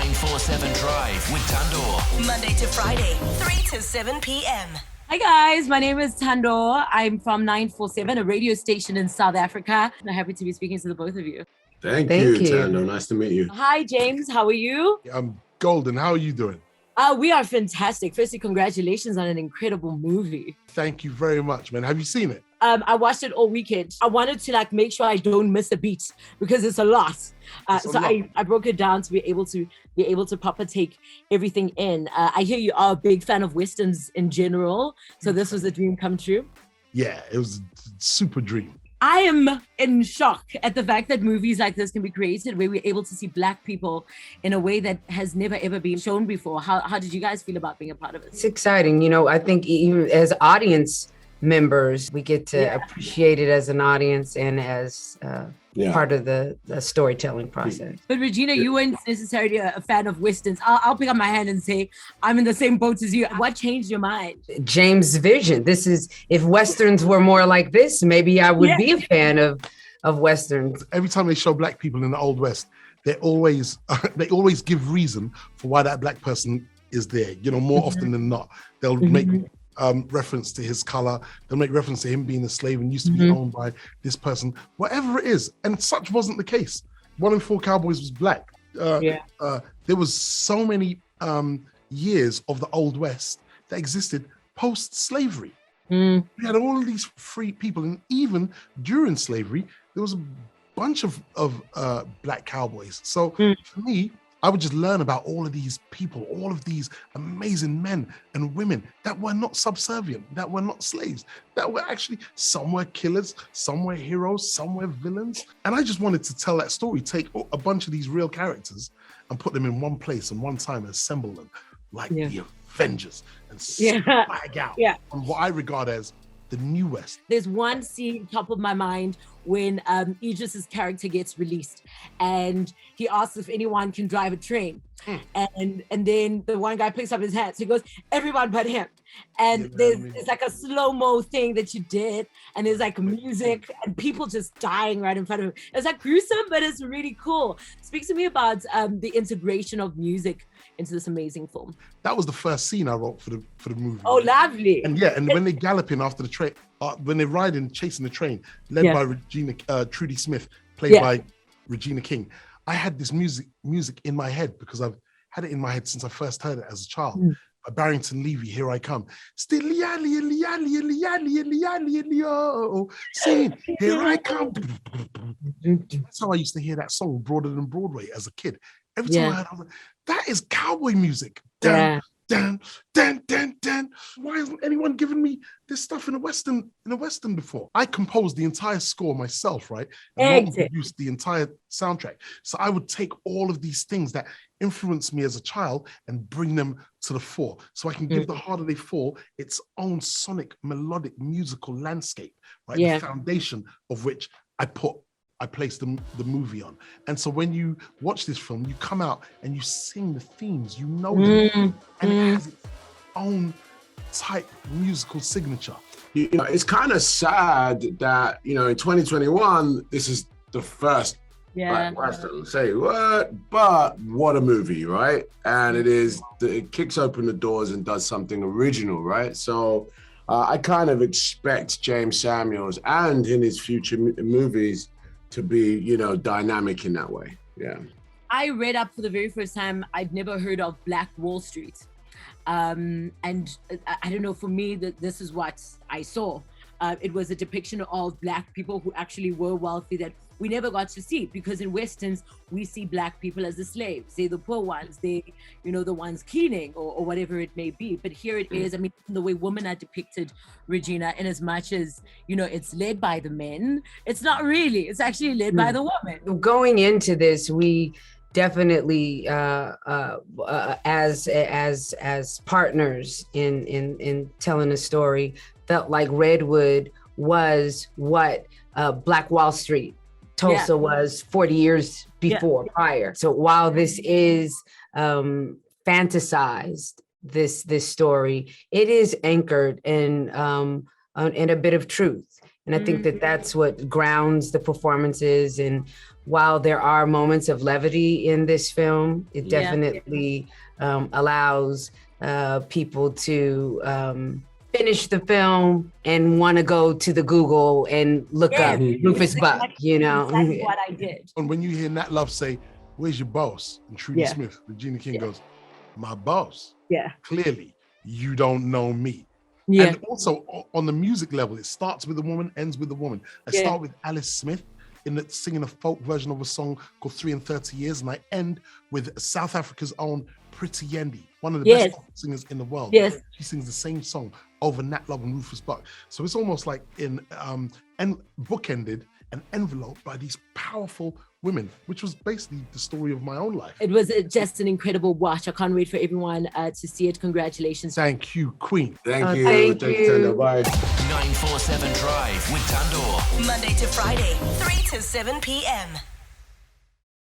947 Drive with Thando. Monday to Friday, 3 to 7 p.m. Hi guys, my name is Thando. I'm from 947, a radio station in South Africa. I'm happy to be speaking to the both of you. Thank you, Thando. Nice to meet you. Hi Jeymes, how are you? I'm golden. How are you doing? We are fantastic. Firstly, congratulations on an incredible movie. Thank you very much, man. Have you seen it? I watched it all weekend. I wanted to make sure I don't miss a beat because it's a lot. I broke it down to be able to proper take everything in. I hear you are a big fan of Westerns in general. So this was a dream come true. Yeah, it was a super dream. I am in shock at the fact that movies like this can be created where we're able to see Black people in a way that has never, ever been shown before. How did you guys feel about being a part of it? It's exciting. You know, I think even as audience members, we get to appreciate it as an audience and as part of the storytelling process. But Regina, you weren't necessarily a fan of Westerns. I'll pick up my hand and say, I'm in the same boat as you. What changed your mind? Jeymes' vision. This is, if Westerns were more like this, maybe I would be a fan of Westerns. Every time they show Black people in the Old West, they always give reason for why that Black person is there. You know, more often than not, they'll make reference to his color. They'll make reference to him being a slave and used to be owned by this person, whatever it is. And such wasn't the case. 1 in 4 cowboys was Black. There was so many years of the Old West that existed post-slavery. We had all of these free people, and even during slavery, there was a bunch of Black cowboys. So for me, I would just learn about all of these people, all of these amazing men and women that were not subservient, that were not slaves, that were actually, some were killers, some were heroes, some were villains. And I just wanted to tell that story, take a bunch of these real characters and put them in one place and one time and assemble them like the Avengers and swag out on what I regard as the New West. There's one scene top of my mind when Idris's character gets released and he asks if anyone can drive a train. And then the one guy picks up his hat. So he goes, everyone but him. And there's like a slow-mo thing that you did. And there's like music and people just dying right in front of him. It's like gruesome, but it's really cool. Speak to me about the integration of music into this amazing film. That was the first scene I wrote for the movie. Oh, lovely. And and when they gallop in after the train, when they're riding, chasing the train, led by Regina, Trudy Smith, played by Regina King, I had this music in my head because I've had it in my head since I first heard it as a child. By Barrington Levy, Here I Come. Still liali, singing, Here I Come. That's how I used to hear that song, Broader Than Broadway, as a kid. Every time I heard it, I was like, that is cowboy music. Dan, dan, dan, dan, dan. Why hasn't anyone given me this stuff in a Western before? I composed the entire score myself, right? And produced the entire soundtrack. So I would take all of these things that influenced me as a child and bring them to the fore. So I can give The Harder They Fall its own sonic, melodic, musical landscape, right? The foundation of which I placed the movie on. And so when you watch this film, you come out and you sing the themes, you know them, and it has its own type musical signature. You know, it's kind of sad that, you know, in 2021, this is the first Black Western. Say what? But what a movie, right? And it kicks open the doors and does something original, right? So I kind of expect Jeymes Samuel and in his future movies to be, you know, dynamic in that way. Yeah. I read up for the very first time. I'd never heard of Black Wall Street. And I don't know, for me, this is what I saw. It was a depiction of Black people who actually were wealthy that we never got to see, because in Westerns, we see Black people as the slaves. They're the poor ones. They, you know, the ones cleaning or whatever it may be. But here it is. I mean, the way women are depicted, Regina, in as much as, you know, it's led by the men, it's not really. It's actually led by the woman. Going into this, we definitely, as partners in telling a story, felt like Redwood was what Black Wall Street, Tulsa was 40 years before, prior. So while this is fantasized, this story, it is anchored in a bit of truth. And I think that that's what grounds the performances and while there are moments of levity in this film, it definitely allows people to finish the film and want to go to the Google and look up Rufus Buck, you know. That's what I did. And when you hear Nat Love say, "Where's your boss?" and Trudy Smith, Regina King goes, "My boss." Yeah. Clearly, you don't know me. Yeah. And also on the music level, it starts with a woman, ends with a woman. I start with Alice Smith singing a folk version of a song called 3 and 30 Years, and I end with South Africa's own Pretty Yendi, one of the best singers in the world. Yes. She sings the same song over Nat Love and Rufus Buck. So it's almost like bookended and enveloped by these powerful women, which was basically the story of my own life. It was just an incredible watch. I can't wait for everyone to see it. Congratulations. Thank you, Queen. Thank you. Thank you. Thando. Bye. 947 Drive with Thando. Monday to Friday, 3 to 7 p.m.